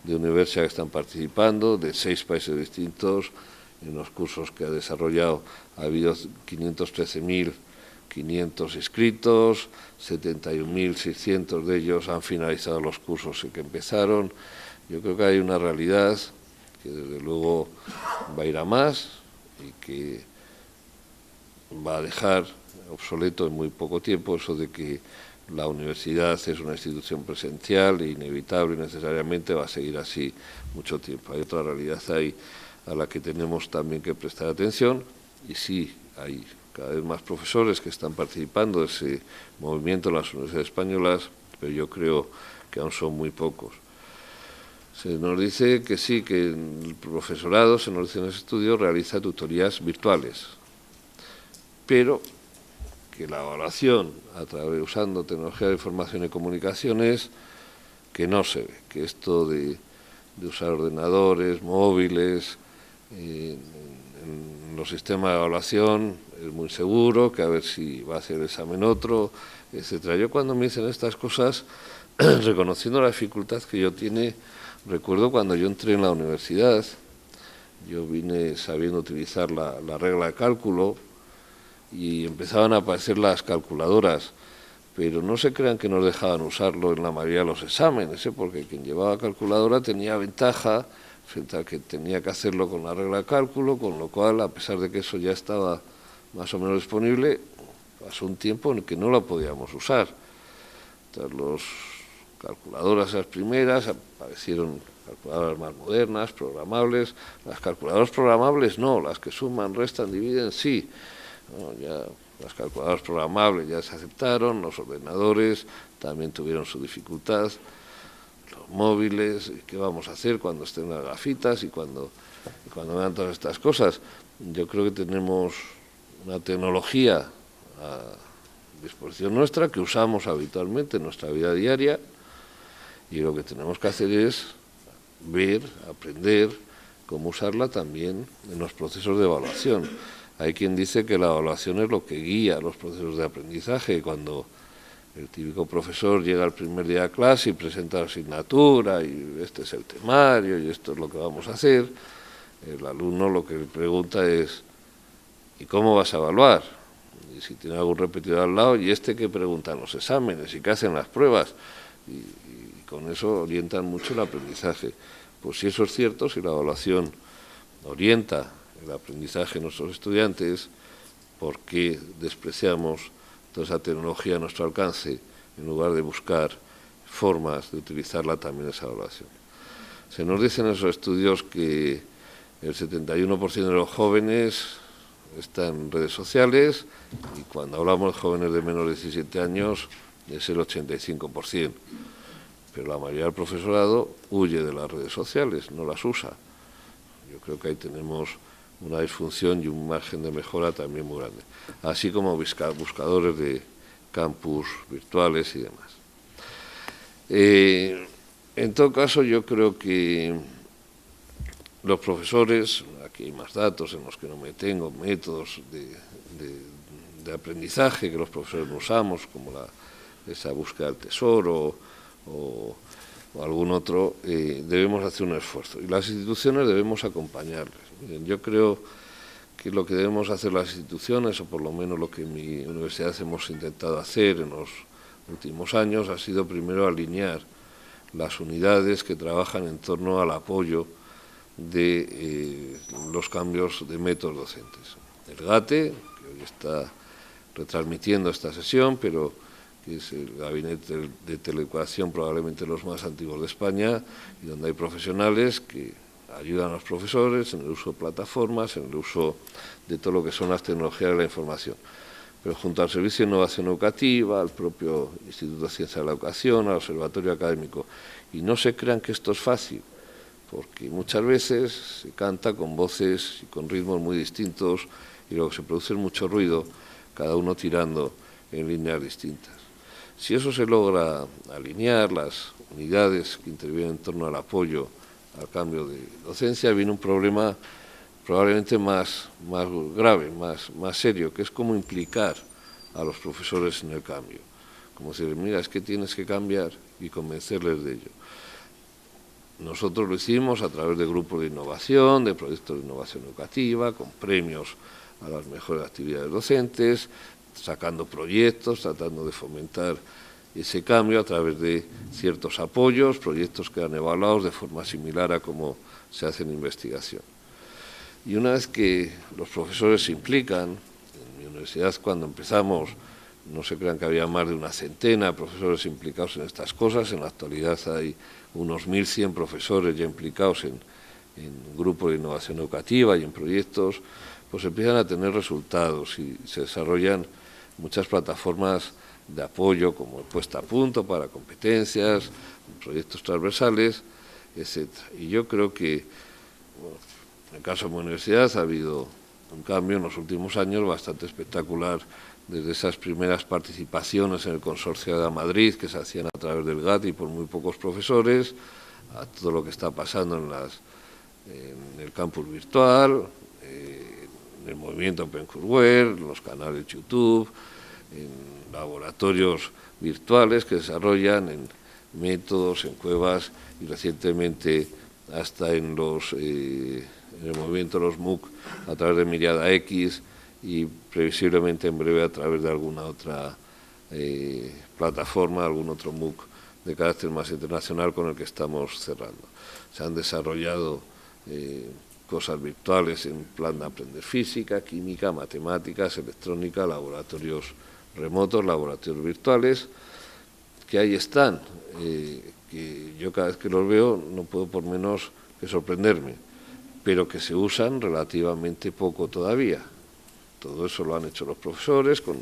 de Universia que están participando, de 6 países distintos, en los cursos que ha desarrollado. Ha habido 513.500 inscritos, 71.600 de ellos han finalizado los cursos en que empezaron. Yo creo que hay una realidad que desde luego va a ir a más y que va a dejar obsoleto en muy poco tiempo eso de que la universidad es una institución presencial e inevitable y necesariamente va a seguir así mucho tiempo. Hay otra realidad ahí a la que tenemos también que prestar atención y sí, hay cada vez más profesores que están participando de ese movimiento en las universidades españolas, pero yo creo que aún son muy pocos. Se nos dice que sí, que el profesorado, se nos dice en ese estudio, realiza tutorías virtuales, pero que la evaluación usando tecnología de información y comunicaciones, que no se ve, que esto de usar ordenadores, móviles, en los sistemas de evaluación es muy seguro, que a ver si va a hacer el examen otro, etcétera. Yo cuando me dicen estas cosas, reconociendo la dificultad que yo tiene, recuerdo cuando yo entré en la universidad, yo vine sabiendo utilizar la regla de cálculo, y empezaban a aparecer las calculadoras, pero no se crean que nos dejaban usarlo en la mayoría de los exámenes, porque quien llevaba calculadora tenía ventaja frente al que tenía que hacerlo con la regla de cálculo, con lo cual, a pesar de que eso ya estaba más o menos disponible, pasó un tiempo en el que no lo podíamos usar. Entonces, las calculadoras, las primeras, aparecieron calculadoras más modernas, programables. Las calculadoras programables no, las que suman, restan, dividen, sí. No, ya las calculadoras programables ya se aceptaron, los ordenadores también tuvieron su dificultad, los móviles, ¿qué vamos a hacer cuando estén las gafitas y cuando vean todas estas cosas? Yo creo que tenemos una tecnología a disposición nuestra que usamos habitualmente en nuestra vida diaria y lo que tenemos que hacer es ver, aprender cómo usarla también en los procesos de evaluación. Hay quien dice que la evaluación es lo que guía los procesos de aprendizaje. Cuando el típico profesor llega al primer día de clase y presenta la asignatura y este es el temario y esto es lo que vamos a hacer, el alumno lo que le pregunta es ¿y cómo vas a evaluar? Y si tiene algún repetidor al lado, ¿y este qué preguntan los exámenes? ¿Y qué hacen las pruebas? Y con eso orientan mucho el aprendizaje. Pues si eso es cierto, si la evaluación orienta el aprendizaje de nuestros estudiantes, ¿por qué despreciamos toda esa tecnología a nuestro alcance en lugar de buscar formas de utilizarla también en esa evaluación? Se nos dice en esos estudios que el 71% de los jóvenes están en redes sociales y cuando hablamos de jóvenes de menos de 17 años es el 85%, pero la mayoría del profesorado huye de las redes sociales, no las usa. Yo creo que ahí tenemos una disfunción y un margen de mejora también muy grande, así como buscadores de campus virtuales y demás. En todo caso, yo creo que los profesores, aquí hay más datos en los que no me tengo, métodos de aprendizaje que los profesores usamos, como esa búsqueda del tesoro o algún otro, debemos hacer un esfuerzo y las instituciones debemos acompañarles. Miren, yo creo que lo que debemos hacer las instituciones, o por lo menos lo que en mi universidad hemos intentado hacer en los últimos años, ha sido primero alinear las unidades que trabajan en torno al apoyo de los cambios de métodos docentes. El GATE, que hoy está retransmitiendo esta sesión, pero que es el gabinete de teleeducación probablemente los más antiguos de España, y donde hay profesionales que ayudan a los profesores en el uso de plataformas, en el uso de todo lo que son las tecnologías de la información. Pero junto al Servicio de Innovación Educativa, al propio Instituto de Ciencia de la Educación, al Observatorio Académico. Y no se crean que esto es fácil, porque muchas veces se canta con voces y con ritmos muy distintos y luego se produce mucho ruido, cada uno tirando en líneas distintas. Si eso se logra alinear, las unidades que intervienen en torno al apoyo al cambio de docencia, viene un problema probablemente más grave, más serio, que es cómo implicar a los profesores en el cambio. Como decir, mira, es que tienes que cambiar y convencerles de ello. nosotros lo hicimos a través de grupos de innovación, de proyectos de innovación educativa, con premios a las mejores actividades docentes, sacando proyectos, tratando de fomentar ese cambio a través de ciertos apoyos, proyectos que eran evaluados de forma similar a cómo se hace en investigación. Y una vez que los profesores se implican, en mi universidad cuando empezamos, no se crean que había más de una centena de profesores implicados en estas cosas, en la actualidad hay unos 1.100 profesores ya implicados en grupos de innovación educativa y en proyectos, pues empiezan a tener resultados y se desarrollan muchas plataformas de apoyo como puesta a punto para competencias, proyectos transversales, etc. Y yo creo que, bueno, en el caso de mi universidad ha habido un cambio en los últimos años bastante espectacular, desde esas primeras participaciones en el Consorcio de Madrid que se hacían a través del GAT y por muy pocos profesores, a todo lo que está pasando en el campus virtual, en el movimiento OpenCourseware, los canales YouTube, en laboratorios virtuales que desarrollan en métodos, en cuevas y recientemente hasta en el movimiento de los MOOC a través de Miriada X y previsiblemente en breve a través de alguna otra plataforma, algún otro MOOC de carácter más internacional con el que estamos cerrando. Se han desarrollado cosas virtuales en plan de aprender física, química, matemáticas, electrónica, laboratorios remotos, laboratorios virtuales, que ahí están, que yo cada vez que los veo no puedo por menos que sorprenderme, pero que se usan relativamente poco todavía. Todo eso lo han hecho los profesores con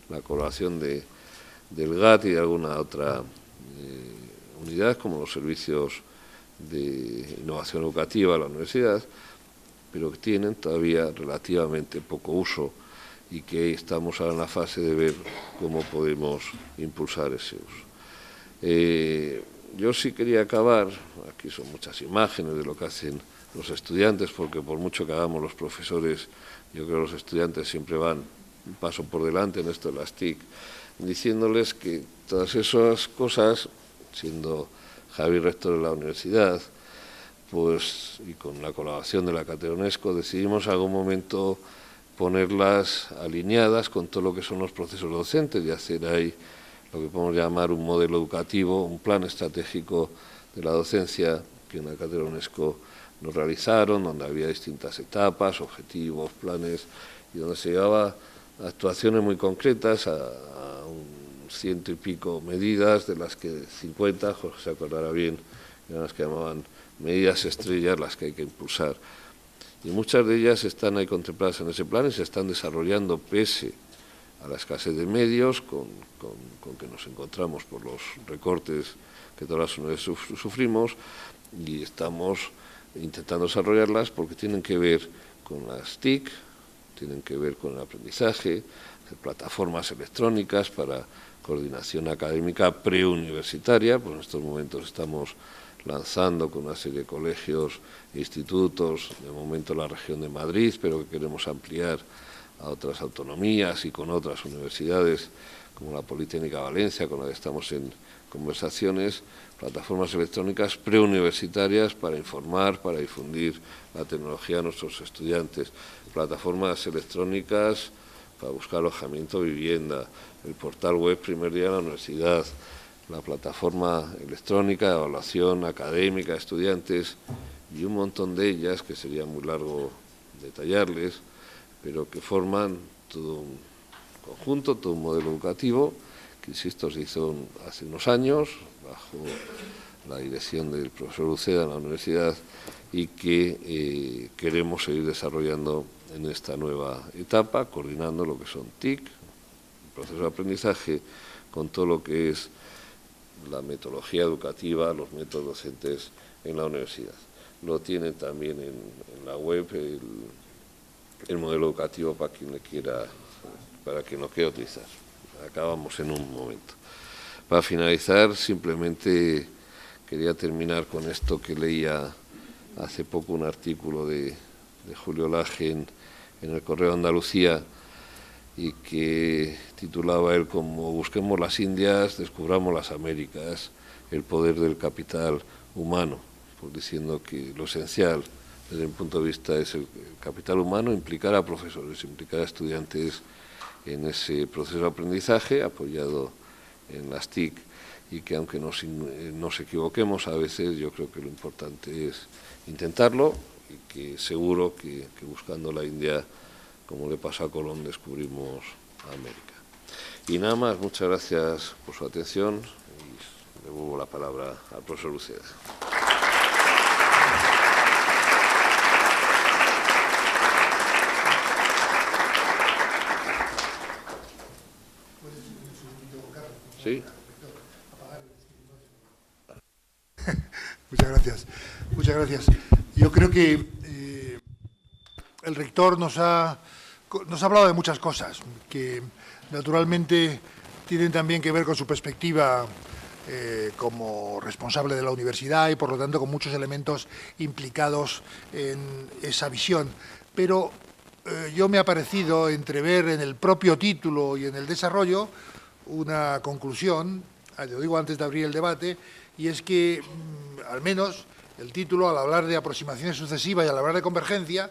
la colaboración del GAT y de alguna otra unidad, como los servicios de innovación educativa de la universidad, pero que tienen todavía relativamente poco uso y que estamos ahora en la fase de ver cómo podemos impulsar ese uso. Yo sí quería acabar, aquí son muchas imágenes de lo que hacen los estudiantes, porque por mucho que hagamos los profesores, yo creo que los estudiantes siempre van un paso por delante en esto de las TIC, diciéndoles que todas esas cosas, siendo Javi rector de la universidad, pues y con la colaboración de la Cátedra UNESCO, decidimos en algún momento ponerlas alineadas con todo lo que son los procesos docentes y hacer ahí lo que podemos llamar un modelo educativo, un plan estratégico de la docencia que en la Cátedra UNESCO nos realizaron, donde había distintas etapas, objetivos, planes, y donde se llevaba actuaciones muy concretas a un 100 y pico medidas, de las que 50, Jorge se acordará bien, eran las que llamaban medidas estrellas, las que hay que impulsar. Y muchas de ellas están ahí contempladas en ese plan y se están desarrollando pese a la escasez de medios con que nos encontramos por los recortes que todas las universidades sufrimos, y estamos intentando desarrollarlas porque tienen que ver con las TIC, tienen que ver con el aprendizaje, plataformas electrónicas para coordinación académica preuniversitaria, pues en estos momentos estamos lanzando con una serie de colegios e institutos, de momento en la región de Madrid, pero que queremos ampliar a otras autonomías y con otras universidades, como la Politécnica de Valencia, con la que estamos en conversaciones, plataformas electrónicas preuniversitarias para informar, para difundir la tecnología a nuestros estudiantes, plataformas electrónicas para buscar alojamiento, vivienda, el portal web Primer Día de la Universidad, la plataforma electrónica de evaluación académica de estudiantes y un montón de ellas, que sería muy largo detallarles, pero que forman todo un conjunto, todo un modelo educativo, que insisto, se hizo hace unos años, bajo la dirección del profesor Uceda en la universidad, y que queremos seguir desarrollando en esta nueva etapa, coordinando lo que son TIC, el proceso de aprendizaje, con todo lo que es la metodología educativa, los métodos docentes en la universidad. Lo tienen también en la web el modelo educativo para quien lo quiera utilizar. Acabamos en un momento. Para finalizar, simplemente quería terminar con esto que leía hace poco, un artículo de Julio Laje en el Correo de Andalucía, y que titulaba él como "Busquemos las Indias, descubramos las Américas, el poder del capital humano". pues diciendo que lo esencial desde mi punto de vista es el capital humano, implicar a profesores, implicar a estudiantes en ese proceso de aprendizaje apoyado en las TIC, y que aunque nos equivoquemos a veces, yo creo que lo importante es intentarlo, y que seguro que buscando la India, como le pasó a Colón, descubrimos América. Y nada más, muchas gracias por su atención y devuelvo la palabra al profesor Uceda. ¿Sí? Muchas gracias. Muchas gracias. Yo creo que el rector nos ha hablado de muchas cosas que naturalmente tienen también que ver con su perspectiva como responsable de la universidad y por lo tanto con muchos elementos implicados en esa visión. Pero yo me ha parecido entrever en el propio título y en el desarrollo una conclusión, lo digo antes de abrir el debate, y es que al menos el título, al hablar de aproximaciones sucesivas y al hablar de convergencia,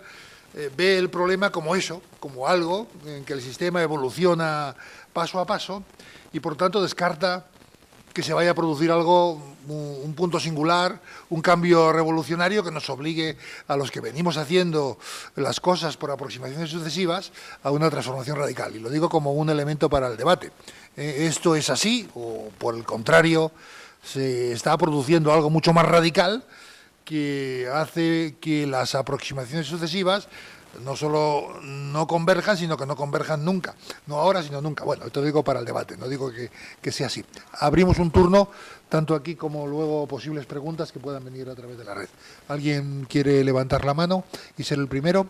ve el problema como eso, como algo en que el sistema evoluciona paso a paso y por tanto descarta que se vaya a producir algo, un punto singular, un cambio revolucionario que nos obligue a los que venimos haciendo las cosas por aproximaciones sucesivas a una transformación radical. Y lo digo como un elemento para el debate. ¿Esto es así o, por el contrario, se está produciendo algo mucho más radical que hace que las aproximaciones sucesivas no solo no converjan, sino que no converjan nunca? No ahora, sino nunca. Bueno, esto lo digo para el debate, no digo que sea así. Abrimos un turno, tanto aquí como luego posibles preguntas que puedan venir a través de la red. ¿Alguien quiere levantar la mano y ser el primero?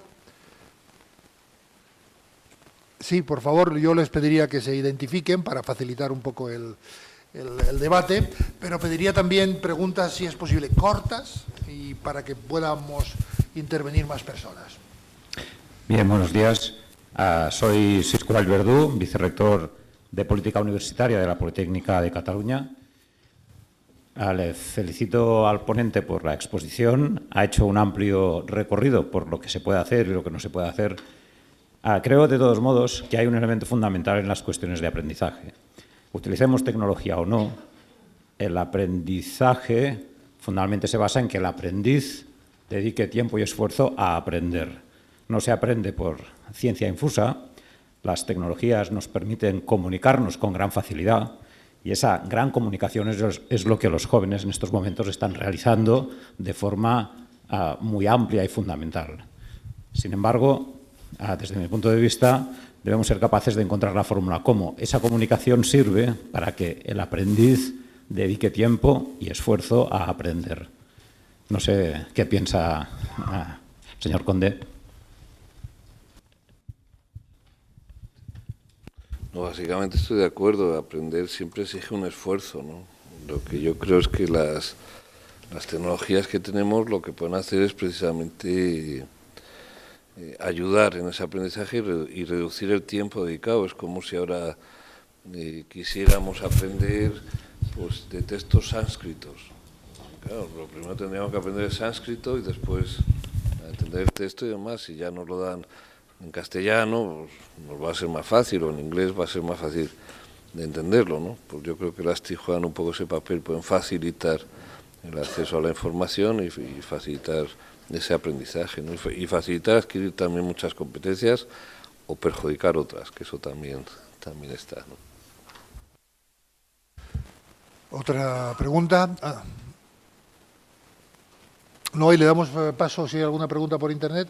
Sí, por favor, yo les pediría que se identifiquen para facilitar un poco el debate, pero pediría también preguntas, si es posible, cortas y para que podamos intervenir más personas. Bien, buenos días. Soy Cisco Vallverdú, vicerrector de Política Universitaria de la Politécnica de Cataluña. Le felicito al ponente por la exposición. Ha hecho un amplio recorrido por lo que se puede hacer y lo que no se puede hacer. Creo, de todos modos, que hay un elemento fundamental en las cuestiones de aprendizaje. Utilicemos tecnología o no, el aprendizaje fundamentalmente se basa en que el aprendiz dedique tiempo y esfuerzo a aprender. No se aprende por ciencia infusa. Las tecnologías nos permiten comunicarnos con gran facilidad y esa gran comunicación es lo que los jóvenes en estos momentos están realizando de forma muy amplia y fundamental. Sin embargo, desde mi punto de vista, debemos ser capaces de encontrar la fórmula cómo esa comunicación sirve para que el aprendiz dedique tiempo y esfuerzo a aprender. No sé qué piensa señor Conde. No, básicamente estoy de acuerdo. Aprender siempre exige un esfuerzo, ¿no? Lo que yo creo es que las tecnologías que tenemos lo que pueden hacer es precisamente ayudar en ese aprendizaje y reducir el tiempo dedicado. Es como si ahora quisiéramos aprender pues, de textos sánscritos. Claro, lo primero tendríamos que aprender el sánscrito y después entender el texto y demás. Si ya nos lo dan en castellano, pues, nos va a ser más fácil, o en inglés va a ser más fácil de entenderlo, ¿no? Pues yo creo que las TIC juegan un poco ese papel, pueden facilitar el acceso a la información y facilitar ese aprendizaje, ¿no? Y facilitar adquirir también muchas competencias o perjudicar otras, que eso también está, ¿no? Otra pregunta. No, y le damos paso si hay alguna pregunta por internet.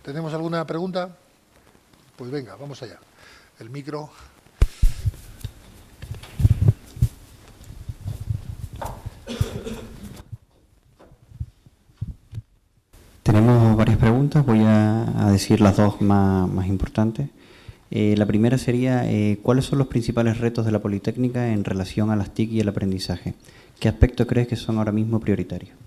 ¿Tenemos alguna pregunta? Pues venga, vamos allá. El micro. Tenemos varias preguntas, voy a decir las dos más importantes. La primera sería, ¿cuáles son los principales retos de la Politécnica en relación a las TIC y el aprendizaje? ¿Qué aspectos crees que son ahora mismo prioritarios?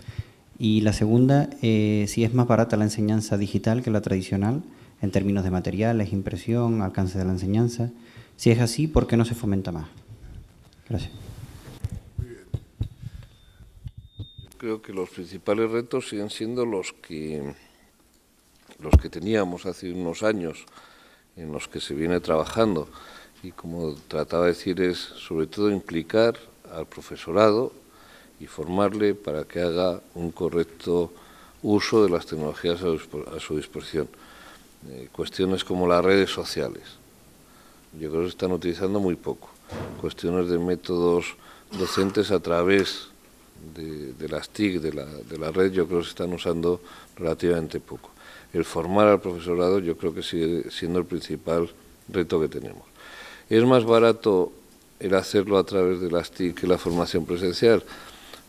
Y la segunda, si es más barata la enseñanza digital que la tradicional, en términos de materiales, impresión, alcance de la enseñanza. Si es así, ¿por qué no se fomenta más? Gracias. Muy bien. creo que los principales retos siguen siendo los que teníamos hace unos años, en los que se viene trabajando. Y como trataba de decir, es sobre todo implicar al profesorado y formarle para que haga un correcto uso de las tecnologías a su disposición. Cuestiones como las redes sociales, yo creo que se están utilizando muy poco. Cuestiones de métodos docentes a través de las TIC, de la red, yo creo que se están usando relativamente poco. El formar al profesorado yo creo que sigue siendo el principal reto que tenemos. ¿Es más barato el hacerlo a través de las TIC que la formación presencial?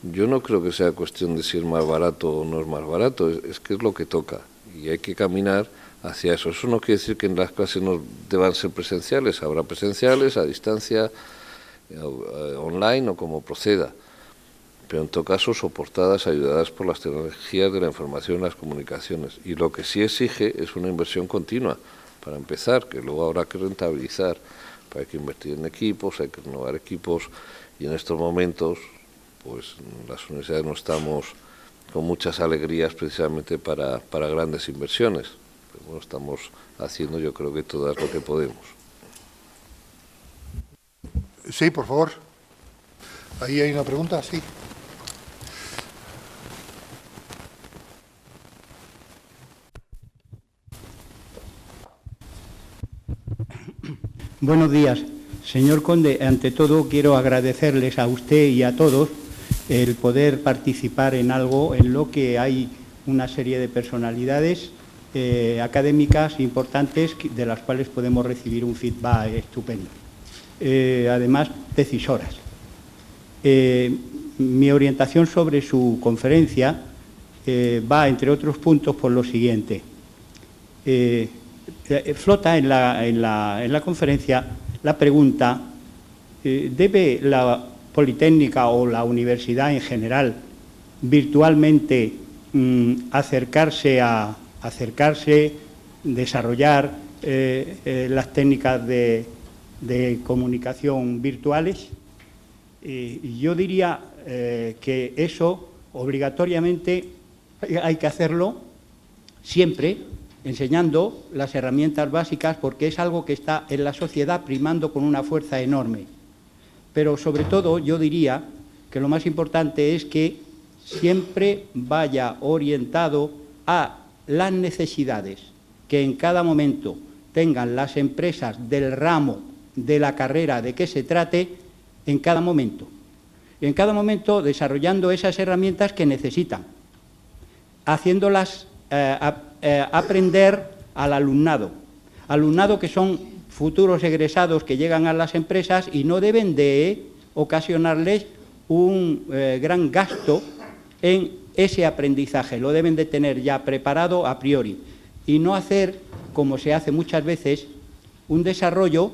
Yo no creo que sea cuestión de si es más barato o no es más barato, es que es lo que toca y hay que caminar hacia eso. Eso no quiere decir que en las clases no deban ser presenciales, habrá presenciales, a distancia, online o como proceda, pero en todo caso soportadas, ayudadas por las tecnologías de la información y las comunicaciones. Y lo que sí exige es una inversión continua, para empezar, que luego habrá que rentabilizar, hay que invertir en equipos, hay que renovar equipos, y en estos momentos, pues las universidades no estamos con muchas alegrías precisamente para grandes inversiones. Pero bueno, estamos haciendo yo creo que todas lo que podemos. Sí, por favor. Ahí hay una pregunta, sí. Buenos días. Señor Conde, ante todo quiero agradecerles a usted y a todos el poder participar en algo en lo que hay una serie de personalidades académicas importantes de las cuales podemos recibir un feedback estupendo. Además, decisoras. Mi orientación sobre su conferencia va, entre otros puntos, por lo siguiente. Flota en la conferencia la pregunta, ¿debe la Politécnica o la universidad en general virtualmente acercarse, desarrollar las técnicas de comunicación virtuales? Yo diría que eso obligatoriamente hay que hacerlo siempre, enseñando las herramientas básicas, porque es algo que está en la sociedad primando con una fuerza enorme. Pero sobre todo yo diría que lo más importante es que siempre vaya orientado a las necesidades que en cada momento tengan las empresas del ramo de la carrera de que se trate en cada momento. Y en cada momento desarrollando esas herramientas que necesitan, haciéndolas aprender al alumnado que son futuros egresados que llegan a las empresas y no deben de ocasionarles un gran gasto en ese aprendizaje, lo deben de tener ya preparado a priori y no hacer, como se hace muchas veces, un desarrollo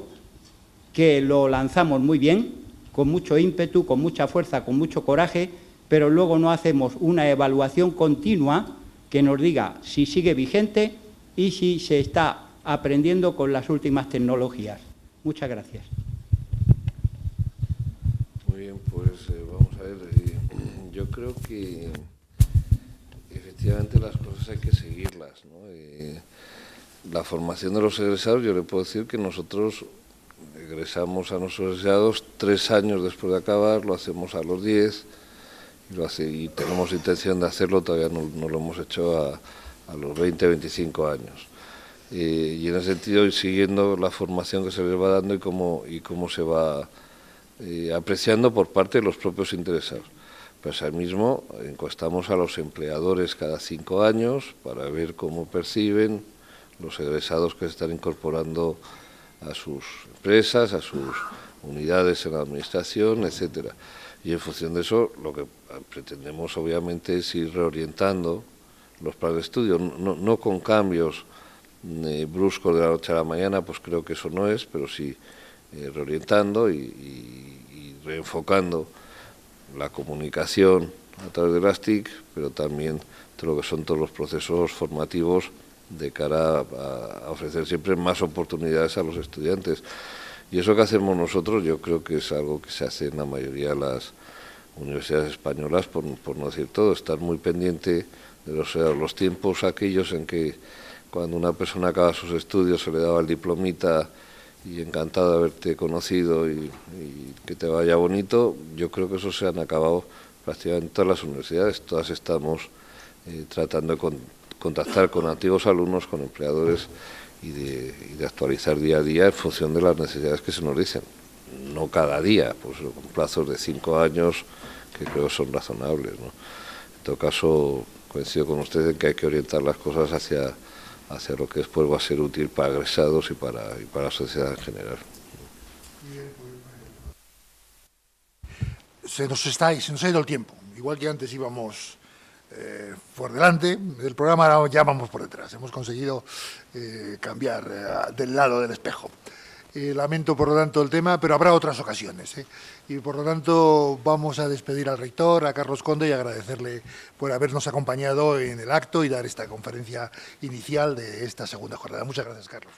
que lo lanzamos muy bien, con mucho ímpetu, con mucha fuerza, con mucho coraje, pero luego no hacemos una evaluación continua que nos diga si sigue vigente y si se está aprendiendo con las últimas tecnologías. Muchas gracias. Muy bien, pues vamos a ver. Yo creo que efectivamente las cosas hay que seguirlas, ¿no? La formación de los egresados, yo le puedo decir que nosotros egresamos a nuestros egresados 3 años después de acabar, lo hacemos a los 10, y tenemos intención de hacerlo, todavía no lo hemos hecho a los 20, 25 años. Y en ese sentido, siguiendo la formación que se les va dando y cómo se va apreciando por parte de los propios interesados. Pues ahí mismo encuestamos a los empleadores cada 5 años para ver cómo perciben los egresados que se están incorporando a sus empresas, a sus unidades en la administración, etcétera. Y en función de eso, lo que pretendemos obviamente es ir reorientando los planes de estudio, no con cambios bruscos de la noche a la mañana, pues creo que eso no es, pero sí reorientando y reenfocando la comunicación a través de las TIC, pero también todo lo que son todos los procesos formativos de cara a ofrecer siempre más oportunidades a los estudiantes. Y eso que hacemos nosotros yo creo que es algo que se hace en la mayoría de universidades españolas, por no decir todo, estar muy pendiente de los tiempos aquellos en que cuando una persona acaba sus estudios se le daba el diplomita y encantado de haberte conocido y que te vaya bonito. Yo creo que eso se han acabado prácticamente en todas las universidades. Todas estamos tratando de contactar con antiguos alumnos, con empleadores y de actualizar día a día en función de las necesidades que se nos dicen. No cada día, pues con plazos de 5 años que creo son razonables, ¿no? En todo caso, coincido con ustedes en que hay que orientar las cosas hacia lo que después va a ser útil para egresados y para la sociedad en general. Se nos ha ido el tiempo. Igual que antes íbamos por delante del programa, ahora ya vamos por detrás. Hemos conseguido cambiar del lado del espejo. Lamento, por lo tanto, el tema, pero habrá otras ocasiones. Y, por lo tanto, vamos a despedir al rector, a Carlos Conde, y agradecerle por habernos acompañado en el acto y dar esta conferencia inicial de esta segunda jornada. Muchas gracias, Carlos.